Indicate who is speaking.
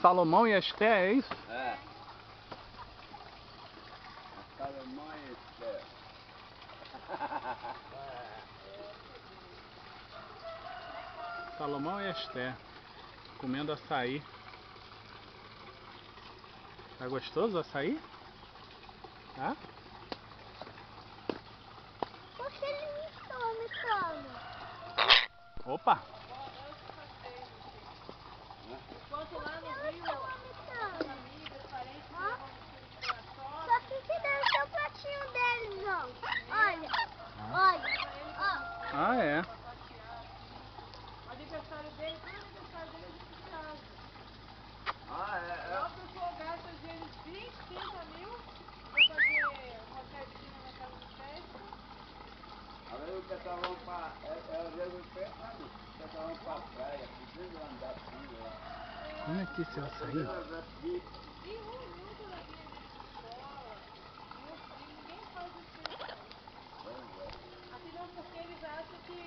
Speaker 1: Salomão e Esté, é isso?
Speaker 2: É. A Salomão e Esté.
Speaker 1: Salomão e Esté comendo açaí. Tá gostoso o açaí? Tá?
Speaker 3: Poxa, ele me tome,
Speaker 1: Opa!
Speaker 4: Enquanto lá no Rio, as amigas, parentes levam no coração.
Speaker 3: só que deu o seu pratinho deles, ó. Olha, olha, ó.
Speaker 1: Ah, é.
Speaker 4: O aniversário dele, todo aniversário dele a gente casa.
Speaker 2: Ah, é.
Speaker 4: Lá a pessoa gasta às vezes 20, 30 mil pra fazer uma festinha na casa de festa.
Speaker 2: Às vezes o pessoal vão pra. Às vezes o pessoal vão pra praia, precisa andar assim, né?
Speaker 1: Olha aqui seu açaí.
Speaker 4: E um quando eu vinha dele de escola, e ninguém faz isso. Assim não, porque eles acham que